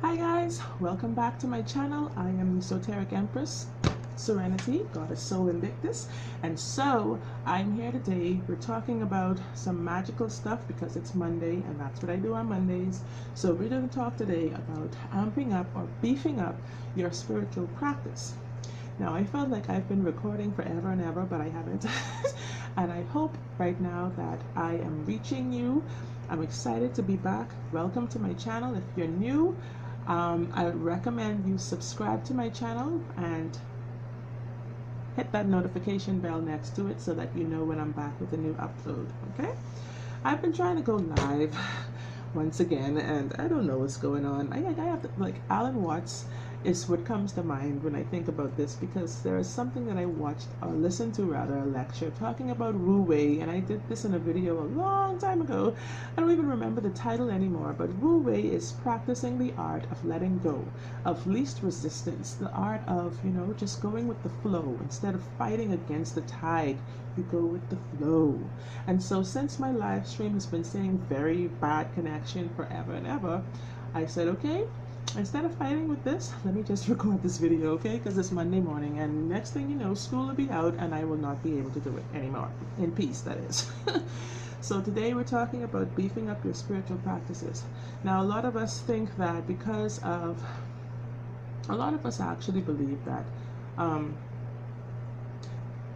Hi guys, welcome back to my channel. I am Esoteric Empress Serenity, Goddess Soul Invictus, and so I'm here today. We're talking about some magical stuff because it's Monday and that's what I do on Mondays. So we're going to talk today about amping up or beefing up your spiritual practice. Now I felt like I've been recording forever and ever, but I haven't. And I hope right now that I am reaching you. I'm excited to be back. Welcome to my channel. If you're new, I would recommend you subscribe to my channel and hit that notification bell next to it so that you know when I'm back with a new upload. Okay? I've been trying to go live once again, and I don't know what's going on. I have to, like, Alan Watts is what comes to mind when I think about this, because there is something that I watched or listened to rather, a lecture talking about Wu Wei, and I did this in a video a long time ago. I don't even remember the title anymore, but Wu Wei is practicing the art of letting go, of least resistance, the art of, just going with the flow instead of fighting against the tide. You go with the flow. And so since my live stream has been saying very bad connection forever and ever, I said, okay, instead of fighting with this, let me just record this video, okay? Because it's Monday morning, and next thing you know, school will be out, and I will not be able to do it anymore. In peace, that is. So today we're talking about beefing up your spiritual practices. Now, a lot of us think that a lot of us actually believe that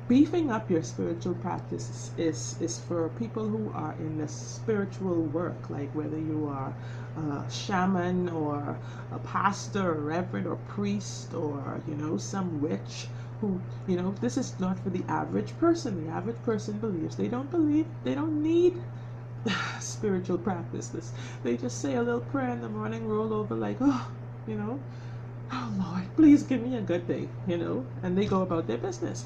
beefing up your spiritual practice is for people who are in the spiritual work, like whether you are a shaman or a pastor or reverend or priest or some witch who this is not for the average person. The average person believes they don't need spiritual practice. They just say a little prayer in the morning, roll over like, oh Lord, please give me a good day, and they go about their business.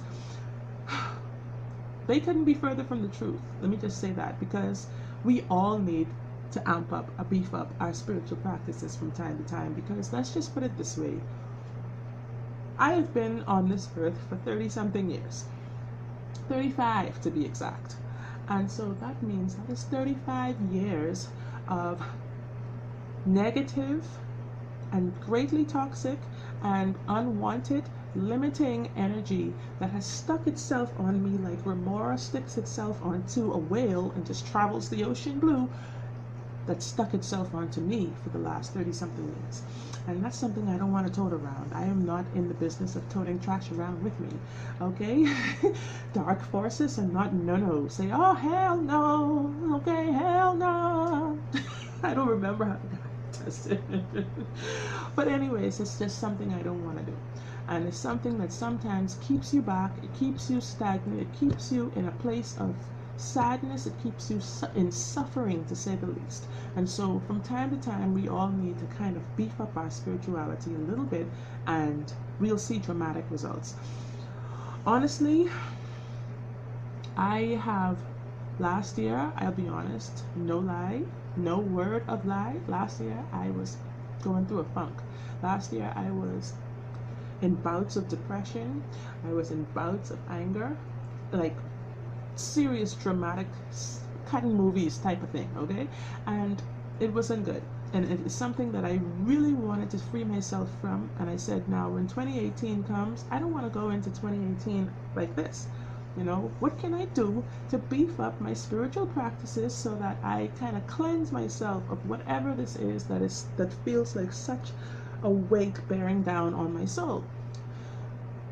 They couldn't be further from the truth. Let me just say that, because we all need to amp up or beef up our spiritual practices from time to time, because let's just put it this way. I have been on this earth for 30 something years, 35 to be exact. And so that means that is 35 years of negative and greatly toxic and unwanted limiting energy that has stuck itself on me like remora sticks itself onto a whale and just travels the ocean blue. That stuck itself onto me for the last 30 something years, and that's something I don't want to tote around. I am not in the business of toting trash around with me, okay? Dark forces are not no. Say, oh hell no, okay, hell no. I don't remember how to test it. But anyways, it's just something I don't want to do. And it's something that sometimes keeps you back, it keeps you stagnant, it keeps you in a place of sadness, it keeps you in suffering, to say the least. And so from time to time, we all need to kind of beef up our spirituality a little bit, and we'll see dramatic results. Honestly, I have, last year, I'll be honest, no lie, no word of lie, last year I was going through a funk. Last year I was in bouts of depression, I was in bouts of anger, like serious dramatic cutting movies type of thing, okay? And it wasn't good, and it is something that I really wanted to free myself from. And I said, now when 2018 comes, I don't want to go into 2018 like this. What can I do to beef up my spiritual practices so that I kind of cleanse myself of whatever this is that feels like such a weight bearing down on my soul?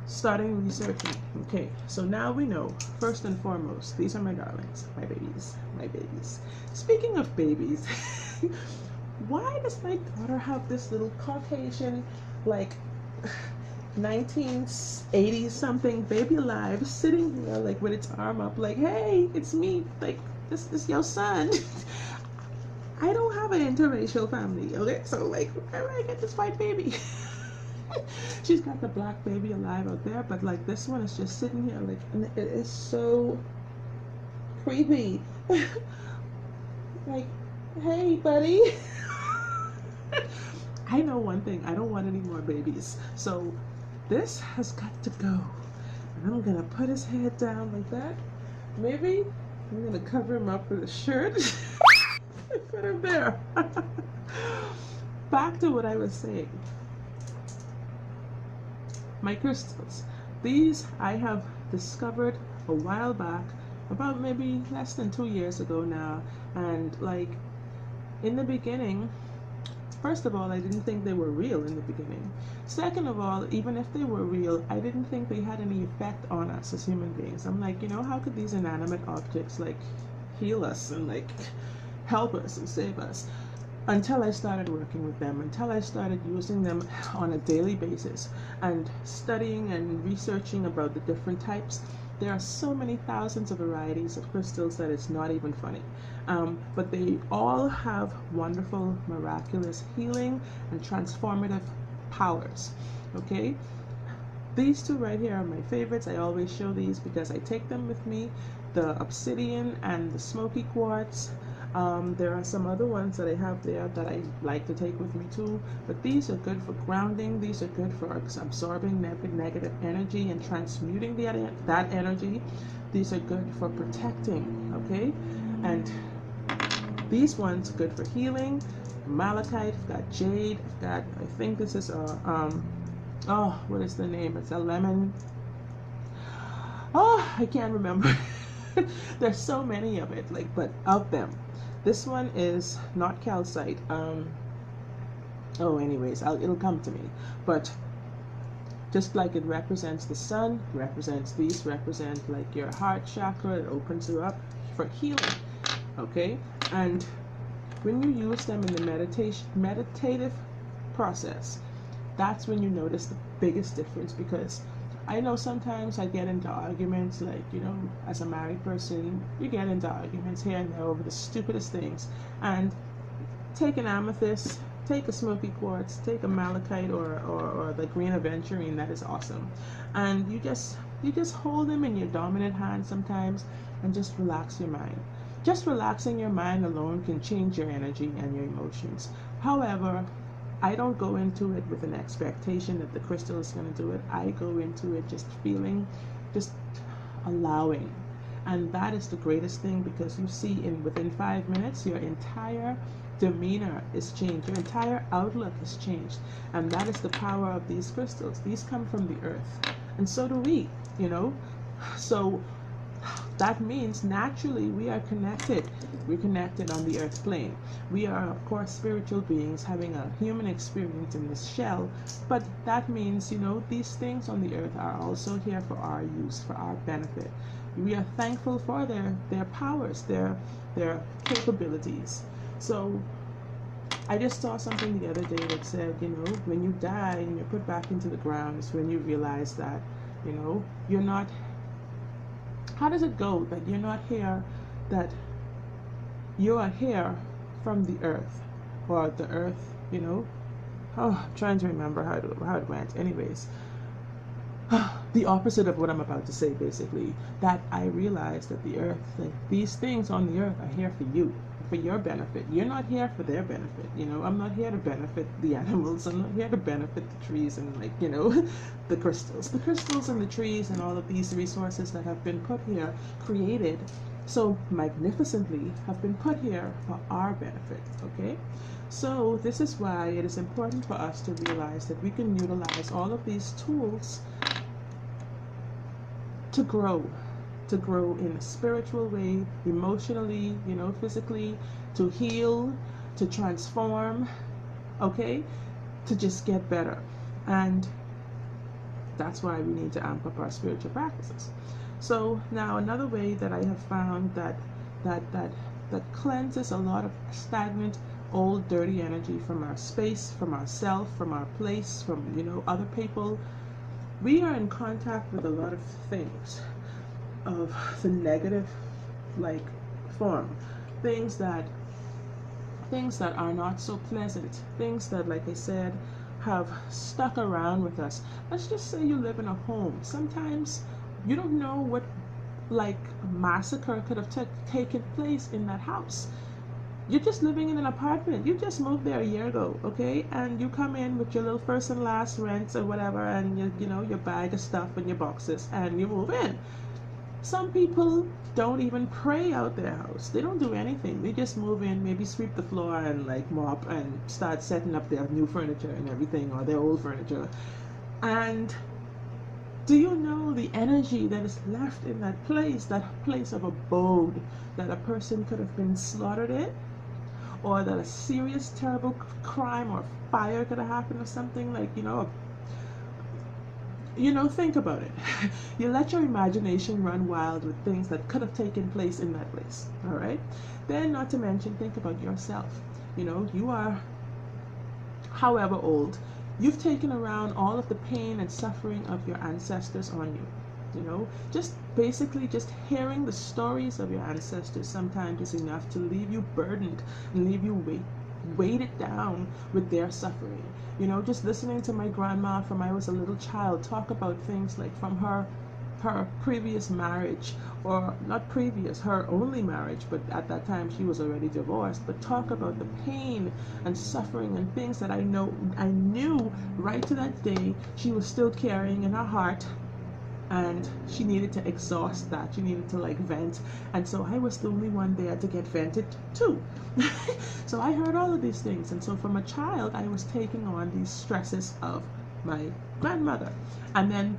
Starting researching. Okay, so now we know, first and foremost, these are my darlings, my babies. Speaking of babies, why does my daughter have this little Caucasian, like 1980s something baby alive sitting here like with its arm up like, hey, it's me, like this is your son. I don't have an interracial family, okay? So like, where do I get this white baby? She's got the black baby alive out there, but like this one is just sitting here like, and it is so creepy. Like, hey buddy. I know one thing, I don't want any more babies, so this has got to go. And I'm gonna put his head down like that. Maybe I'm gonna cover him up with a shirt. Put him there. back to what I was saying. My crystals. These I have discovered a while back, about maybe less than 2 years ago now. And like in the beginning, first of all, I didn't think they were real in the beginning. Second of all, even if they were real, I didn't think they had any effect on us as human beings. I'm like, how could these inanimate objects like heal us and like help us and save us? Until I started working with them, until I started using them on a daily basis and studying and researching about the different types. There are so many thousands of varieties of crystals that it's not even funny. But they all have wonderful, miraculous healing and transformative powers. Okay? These two right here are my favorites. I always show these because I take them with me. The obsidian and the smoky quartz. There are some other ones that I have there that I like to take with me too, but these are good for grounding. These are good for absorbing negative energy and transmuting that energy. These are good for protecting, okay? And these ones are good for healing. Malachite, I've got jade, I've got, I think this is a, what is the name? It's a lemon. Oh, I can't remember. There's so many of it, like, but of them. This one is not calcite. Anyways, it'll come to me. But just like it represents the sun, these represent like your heart chakra. It opens you up for healing. Okay? And when you use them in the meditative process, that's when you notice the biggest difference, because I know sometimes I get into arguments, like, as a married person, you get into arguments here and there over the stupidest things. And take an amethyst, take a smoky quartz, take a malachite or the green aventurine, that is awesome. And you just hold them in your dominant hand sometimes and just relax your mind. Just relaxing your mind alone can change your energy and your emotions. However, I don't go into it with an expectation that the crystal is going to do it. I go into it just feeling, just allowing. And that is the greatest thing, because you see within 5 minutes, your entire demeanor is changed. Your entire outlook is changed. And that is the power of these crystals. These come from the earth. And so do we, So that means naturally we are connected. We're connected on the earth plane. We are, of course, spiritual beings having a human experience in this shell, but that means, these things on the earth are also here for our use, for our benefit. We are thankful for their powers, their capabilities. So I just saw something the other day that said, when you die and you're put back into the ground, is when you realize that, you're not. How does it go that you're not here, that you are here from the earth, or the earth, I'm trying to remember how it went. Anyways, the opposite of what I'm about to say, basically, that I realized that the earth, like these things on the earth, are here for you, for your benefit. You're not here for their benefit. I'm not here to benefit the animals. I'm not here to benefit the trees and the crystals and the trees and all of these resources that have been put here, created so magnificently, have been put here for our benefit. Okay? So this is why it is important for us to realize that we can utilize all of these tools to grow in a spiritual way, emotionally, physically, to heal, to transform, okay, to just get better. And that's why we need to amp up our spiritual practices. So now another way that I have found that cleanses a lot of stagnant, old, dirty energy from our space, from ourself, from our place, from other people. We are in contact with a lot of things of the negative form, things that are not so pleasant, things that, like I said, have stuck around with us. Let's just say you live in a home. Sometimes you don't know what massacre could have taken place in that house. You're just living in an apartment. You just moved there a year ago, okay? And you come in with your little first and last rents or whatever, and your bag of stuff and your boxes, and you move in. Some people don't even pray out their house. They don't do anything. They just move in, maybe sweep the floor and like mop and start setting up their new furniture and everything, or their old furniture. And do you know the energy that is left in that place of abode, that a person could have been slaughtered in, or that a serious, terrible crime or fire could have happened, or something like, think about it. You let your imagination run wild with things that could have taken place in that place, all right? Then, not to mention, think about yourself. You are, however old, you've taken around all of the pain and suffering of your ancestors on you. Just basically just hearing the stories of your ancestors sometimes is enough to leave you burdened and leave you weighted down with their suffering. Just listening to my grandma from I was a little child talk about things like from her previous marriage, or not previous, her only marriage, but at that time she was already divorced, but talk about the pain and suffering and things that I knew right to that day she was still carrying in her heart, and she needed to exhaust that. She needed to vent, and so I was the only one there to get vented too. So I heard all of these things, and so from a child I was taking on these stresses of my grandmother, and then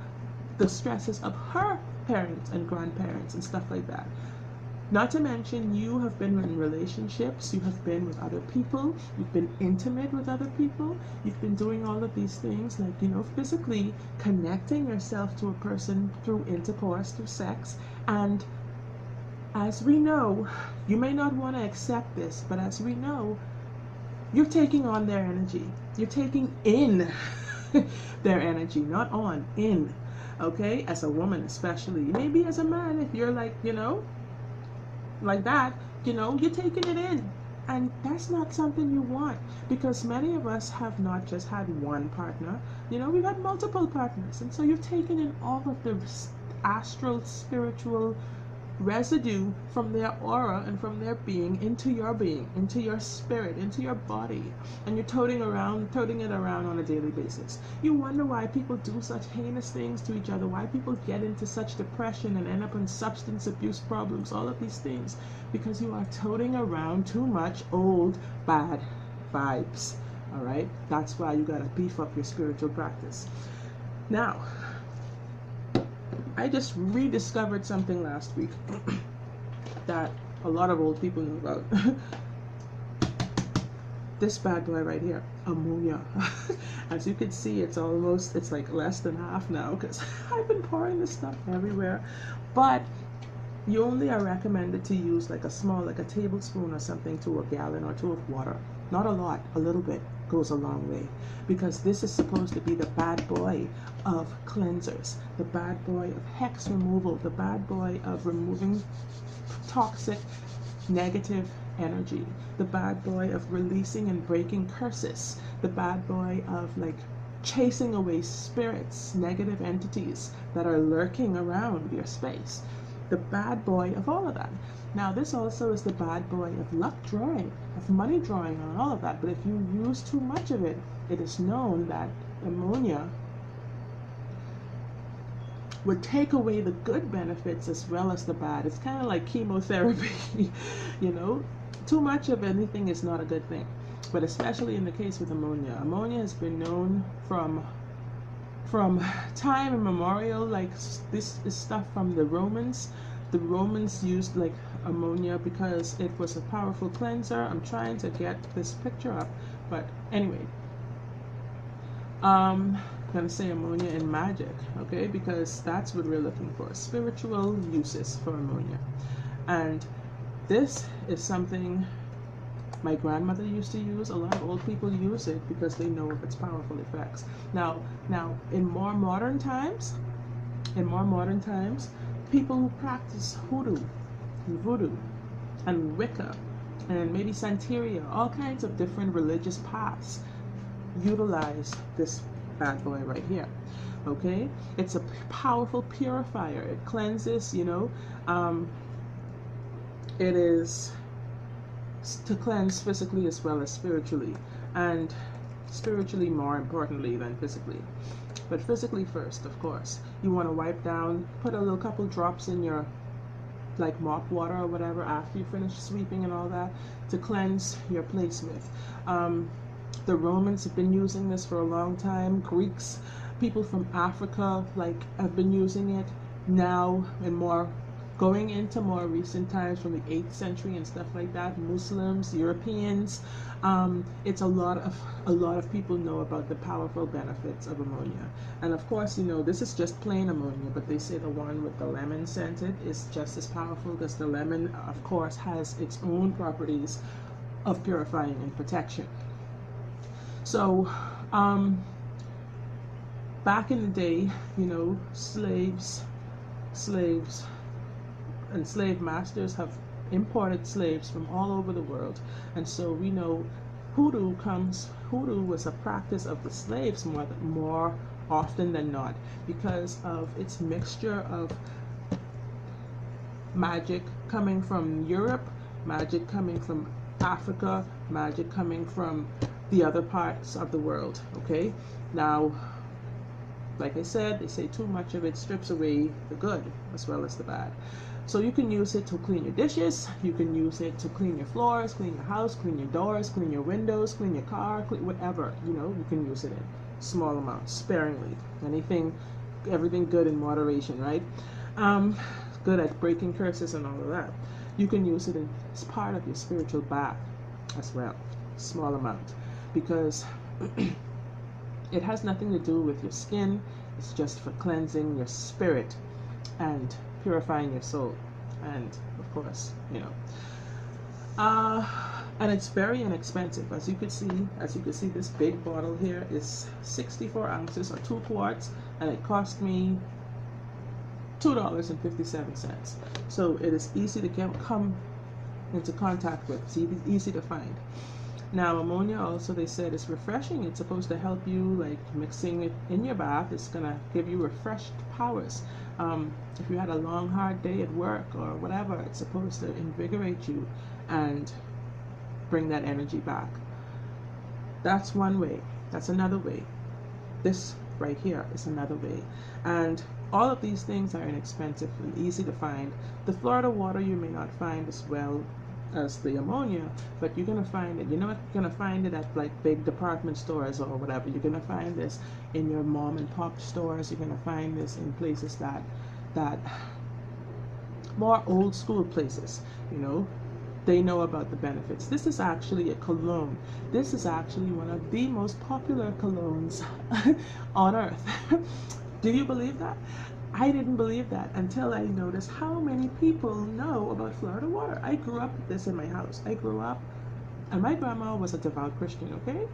the stresses of her parents and grandparents and stuff like that. Not to mention, you have been in relationships, you have been with other people, you've been intimate with other people, you've been doing all of these things, physically connecting yourself to a person through intercourse, through sex. And as we know, you may not want to accept this, but as we know, you're taking on their energy. You're taking in their energy, not on, in. Okay? As a woman especially. Maybe as a man, if you're like that, you're taking it in. And that's not something you want, because many of us have not just had one partner, we've had multiple partners. And so you're taking in all of the astral, spiritual residue from their aura and from their being, into your spirit, into your body, and you're toting it around on a daily basis. You wonder why people do such heinous things to each other, why people get into such depression and end up in substance abuse problems, all of these things, because you are toting around too much old bad vibes. All right, that's why you got to beef up your spiritual practice. Now, I just rediscovered something last week that a lot of old people know about. This bad boy right here, ammonia. As you can see, it's like less than half now, because I've been pouring this stuff everywhere. But you only are recommended to use like a tablespoon or something to a gallon or two of water. Not a lot, a little bit goes a long way, because this is supposed to be the bad boy of cleansers, the bad boy of hex removal, the bad boy of removing toxic, negative energy, the bad boy of releasing and breaking curses, the bad boy of chasing away spirits, negative entities that are lurking around your space, the bad boy of all of that. Now, this also is the bad boy of luck drawing, of money drawing, and all of that. But if you use too much of it, it is known that ammonia would take away the good benefits as well as the bad. It's kind of like chemotherapy, Too much of anything is not a good thing. But especially in the case with ammonia. Ammonia has been known from time immemorial. This is stuff from the Romans. The Romans used ammonia because it was a powerful cleanser. I'm trying to get this picture up, but anyway, I'm gonna say ammonia in magic, okay, because that's what we're looking for, spiritual uses for ammonia. And this is something my grandmother used to use. A lot of old people use it because they know of its powerful effects. Now in more modern times, people who practice hoodoo and voodoo and Wicca and maybe Santeria, all kinds of different religious paths, utilize this bad boy right here. Okay, it's a powerful purifier. It cleanses, it is to cleanse physically as well as spiritually, and spiritually more importantly than physically. but physically first, of course. You want to wipe down, put a little couple drops in your like mop water or whatever after you finish sweeping and all that, to cleanse your place with. The Romans have been using this for a long time. Greeks, people from Africa like have been using it now, and more going into more recent times from the 8th century and stuff like that. Muslims, Europeans, it's a lot of people know about the powerful benefits of ammonia. And of course, you know, this is just plain ammonia, but they say the one with the lemon scented is just as powerful, because the lemon, of course, has its own properties of purifying and protection. So back in the day, you know, slaves and slave masters have imported slaves from all over the world. And so we know hoodoo was a practice of the slaves more often than not, because of its mixture of magic coming from Europe, magic coming from Africa, magic coming from the other parts of the world. Okay, now, like I said, they say too much of it strips away the good as well as the bad. So you can use it to clean your dishes, you can use it to clean your floors, clean your house, clean your doors, clean your windows, clean your car, clean whatever, you know, you can use it in small amounts, sparingly. Everything good in moderation, right? Good at breaking curses and all of that. You can use it as part of your spiritual bath as well, small amount, because it has nothing to do with your skin. It's just for cleansing your spirit and purifying your soul. And of course, you know, and it's very inexpensive. As you can see, this big bottle here is 64 ounces or 2 quarts, and it cost me $2.57. So it is easy to come into contact with. It's easy to find. Now, ammonia also, they said, is refreshing. It's supposed to help you, like mixing it in your bath. It's gonna give you refreshed powers. If you had a long, hard day at work or whatever, it's supposed to invigorate you and bring that energy back. That's one way. That's another way. This right here is another way. And all of these things are inexpensive and easy to find. The Florida water you may not find as well as the ammonia, but you're gonna find it. You're not gonna find it at like big department stores or whatever. You're gonna find this in your mom and pop stores. You're gonna find this in places that more old school places, you know. They know about the benefits. This is actually a cologne. This is actually one of the most popular colognes on earth. Do you believe that? I didn't believe that until I noticed how many people know about Florida water. I grew up with this in my house. And my grandma was a devout Christian, okay?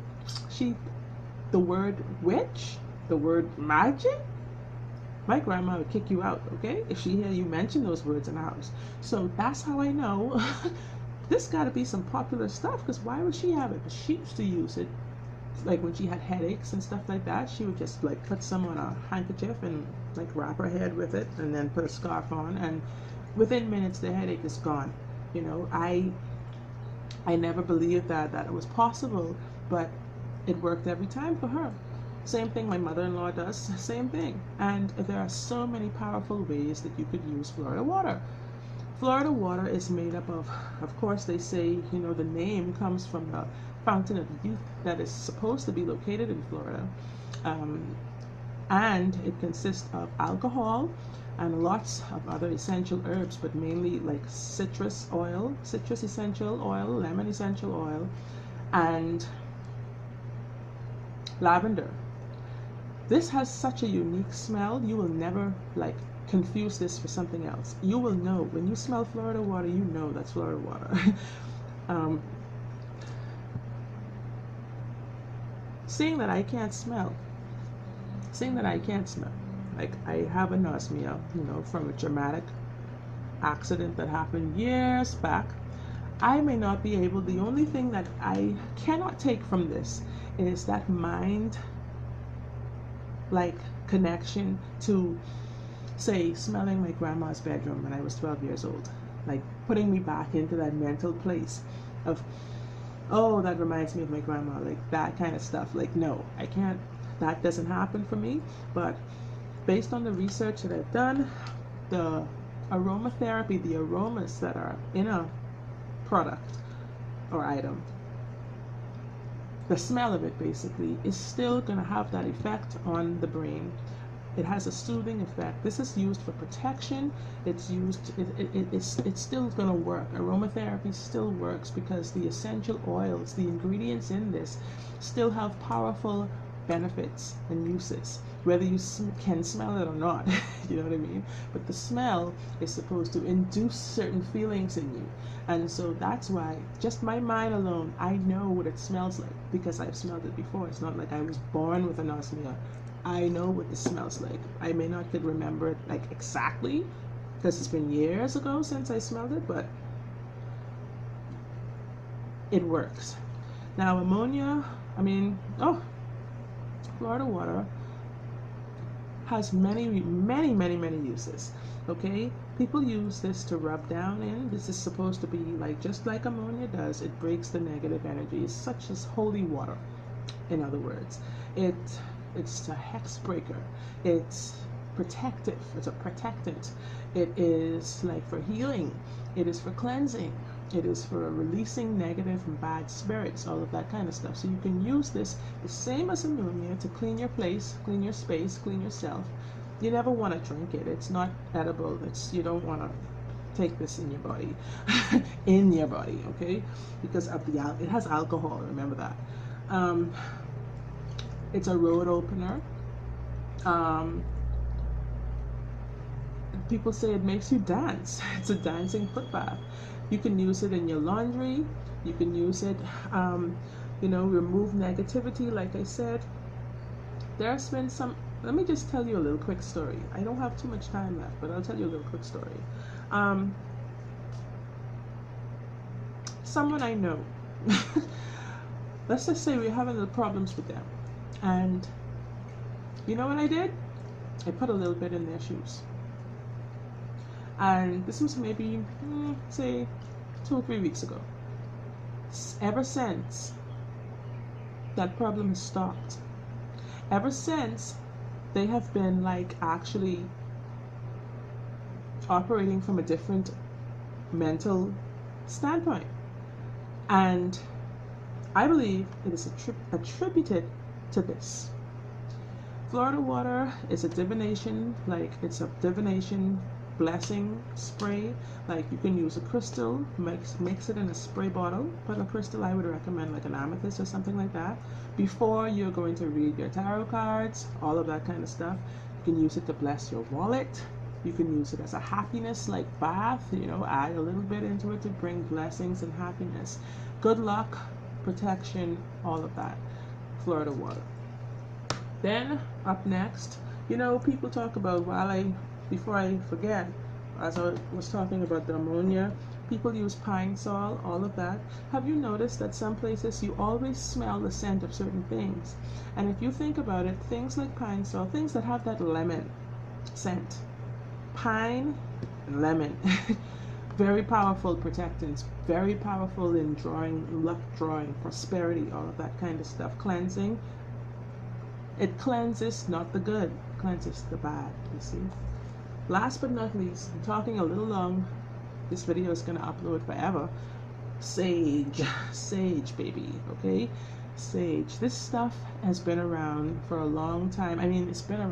The word witch, the word magic, my grandma would kick you out, okay? If she hear you mention those words in the house. So that's how I know this got to be some popular stuff, because why would she have it? But she used to use it like when she had headaches and stuff like that. She would just like put some on a handkerchief and like wrap her head with it, and then put a scarf on, and within minutes the headache is gone. You know, I never believed that it was possible, but it worked every time for her. Same thing my mother-in-law does, same thing. And there are so many powerful ways that you could use Florida water. Florida water is made up of course, they say, you know, the name comes from the fountain of youth that is supposed to be located in Florida. And it consists of alcohol and lots of other essential herbs, but mainly like citrus essential oil, lemon essential oil, and lavender. This has such a unique smell. You will never like confuse this for something else. You will know when you smell Florida water, you know that's Florida water. Seeing that I can't smell, like I have anosmia, you know, from a traumatic accident that happened years back. I may not be able, the only thing that I cannot take from this is that mind like connection to, say, smelling my grandma's bedroom when I was 12 years old, like putting me back into that mental place of, oh, that reminds me of my grandma, like that kind of stuff. Like, no, I can't. that doesn't happen for me. But based on the research that I've done, the aromatherapy, the aromas that are in a product or item, the smell of it basically is still going to have that effect on the brain. It has a soothing effect. This is used for protection. It's still going to work. Aromatherapy still works because the essential oils, the ingredients in this, still have powerful benefits and uses, whether you can smell it or not. You know what I mean? But the smell is supposed to induce certain feelings in you. And so that's why, just my mind alone, I know what it smells like because I've smelled it before. It's not like I was born with anosmia. I know what this smells like. I may not could remember it like exactly because it's been years ago since I smelled it, but it works. Now ammonia, Florida water has many uses. Okay, people use this to rub down in. This is supposed to be like, just like ammonia does, it breaks the negative energies, such as holy water. In other words, it's a hex breaker. It's protective. It's a protectant. It is like for healing. It is for cleansing. It is for releasing negative and bad spirits, all of that kind of stuff. So you can use this the same as ammonia to clean your place, clean your space, clean yourself. You never want to drink it. It's not edible. You don't want to take this in your body, okay? Because of it has alcohol. Remember that. It's a road opener. People say it makes you dance. It's a dancing foot bath. You can use it in your laundry. You can use it, remove negativity, like I said. There's been some, let me just tell you a little quick story. I don't have too much time left, but I'll tell you a little quick story. Someone I know, let's just say we're having little problems with them. And you know what I did? I put a little bit in their shoes. And this was maybe, say, 2 or 3 weeks ago. Ever since, that problem has stopped. Ever since, they have been like actually operating from a different mental standpoint. And I believe it is attributed to this. Florida water is a divination, it's a divination blessing spray. Like, you can use a crystal, mix it in a spray bottle, put a crystal. I would recommend like an amethyst or something like that before you're going to read your tarot cards, all of that kind of stuff. You can use it to bless your wallet. You can use it as a happiness like bath, add a little bit into it to bring blessings and happiness, good luck, protection, all of that. Florida water. Then up next, people talk about, before I forget, as I was talking about the ammonia, people use pine sol, all of that. Have you noticed that some places you always smell the scent of certain things? And if you think about it, things like pine sol, things that have that lemon scent, pine and lemon, very powerful protectants, very powerful in luck drawing, prosperity, all of that kind of stuff, cleansing. It cleanses not the good, it cleanses the bad, you see. Last but not least, I'm talking a little long. This video is going to upload forever. Sage, baby, okay? Sage. This stuff has been around for a long time. It's been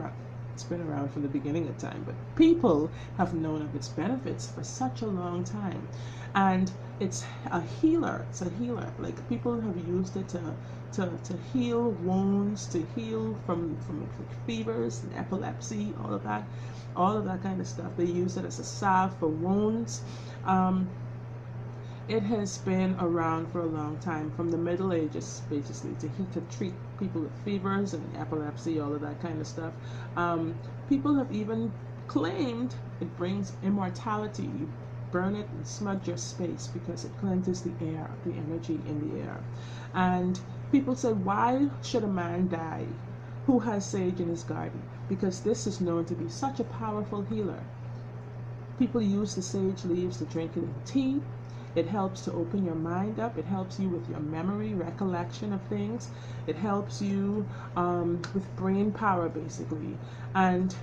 around from the beginning of time, but people have known of its benefits for such a long time. And it's a healer. It's a healer. Like, people have used it to heal wounds, to heal from fevers and epilepsy, all of that kind of stuff. They use it as a salve for wounds. It has been around for a long time, from the Middle Ages, basically, to treat people with fevers and epilepsy, all of that kind of stuff. People have even claimed it brings immortality. You burn it and smudge your space because it cleanses the air, the energy in the air. And people say, why should a man die who has sage in his garden? Because this is known to be such a powerful healer. People use the sage leaves to drink it in tea. It helps to open your mind up. It helps you with your memory, recollection of things. It helps you with brain power, basically. And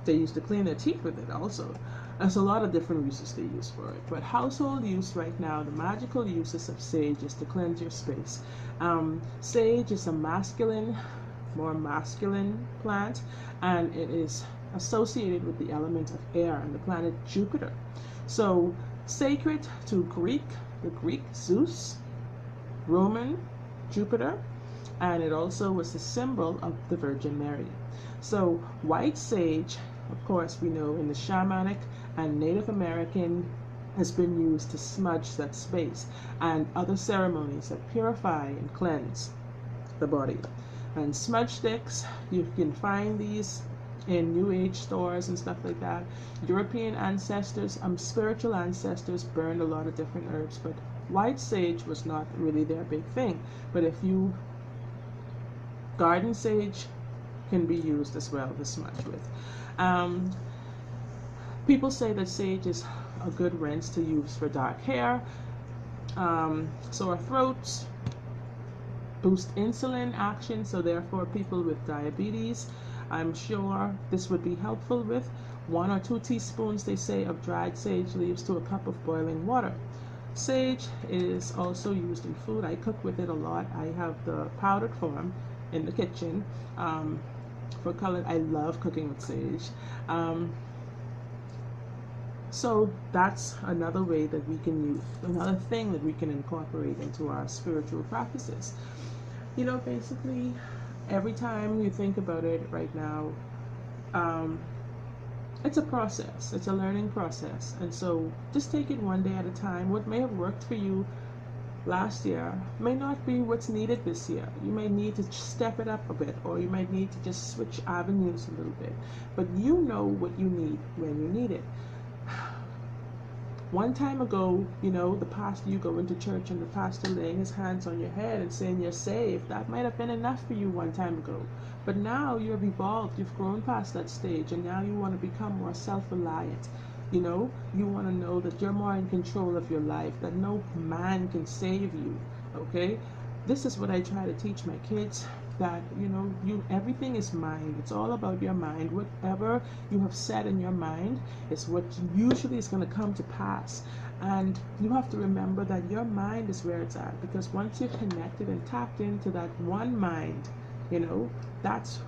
they used to clean their teeth with it also. There's a lot of different uses they use for it. But household use right now, the magical uses of sage is to cleanse your space. Sage is a more masculine plant, and it is associated with the element of air and the planet Jupiter. So sacred to the Greek Zeus, Roman Jupiter, and it also was the symbol of the Virgin Mary. So white sage, of course, we know in the shamanic and Native American has been used to smudge that space and other ceremonies that purify and cleanse the body. And smudge sticks, you can find these in New Age stores and stuff like that. European ancestors, spiritual ancestors burned a lot of different herbs, but white sage was not really their big thing. But if you garden sage can be used as well to smudge with. People say that sage is a good rinse to use for dark hair, sore throats, boost insulin action, so therefore people with diabetes, I'm sure this would be helpful with 1 or 2 teaspoons, they say, of dried sage leaves to a cup of boiling water. Sage is also used in food. I cook with it a lot. I have the powdered form in the kitchen for color. I love cooking with sage. So that's another way that we can use, another thing that we can incorporate into our spiritual practices. You know, basically, every time you think about it right now, it's a process. It's a learning process. And so just take it one day at a time. What may have worked for you last year may not be what's needed this year. You may need to step it up a bit, or you might need to just switch avenues a little bit. But you know what you need when you need it. One time ago, you know, the pastor, you go into church and the pastor laying his hands on your head and saying you're saved, that might have been enough for you one time ago. But now you've evolved, you've grown past that stage, and now you want to become more self-reliant. You know, you want to know that you're more in control of your life, that no man can save you, okay? This is what I try to teach my kids, that, you know, everything is mind. It's all about your mind. Whatever you have said in your mind is what usually is going to come to pass. And you have to remember that your mind is where it's at, because once you're connected and tapped into that one mind, you know, that's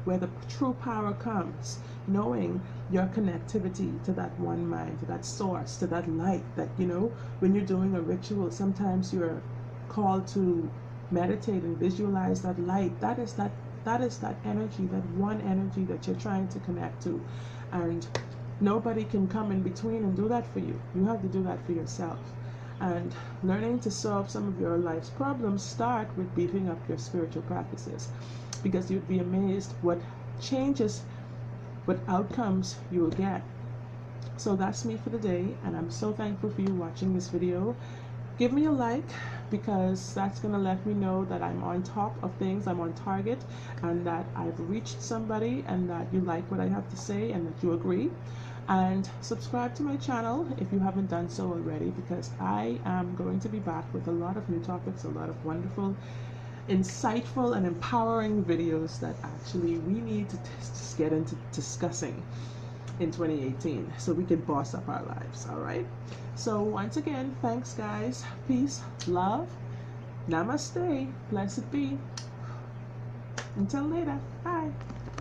where the true power comes, knowing your connectivity to that one mind, to that source, to that light. That, you know, when you're doing a ritual, sometimes you're called to meditate and visualize that light. That is that energy, that one energy that you're trying to connect to. And nobody can come in between and do that for you. You have to do that for yourself. And learning to solve some of your life's problems start with beefing up your spiritual practices, because you'd be amazed what changes, what outcomes you will get. So that's me for the day, and I'm so thankful for you watching this video. Give me a like, because that's going to let me know that I'm on top of things, I'm on target, and that I've reached somebody, and that you like what I have to say, and that you agree. And subscribe to my channel if you haven't done so already, because I am going to be back with a lot of new topics, a lot of wonderful, insightful, and empowering videos that actually we need to just get into discussing in 2018, so we can boss up our lives. All right, so once again, thanks guys, peace, love, namaste, blessed be, until later, bye.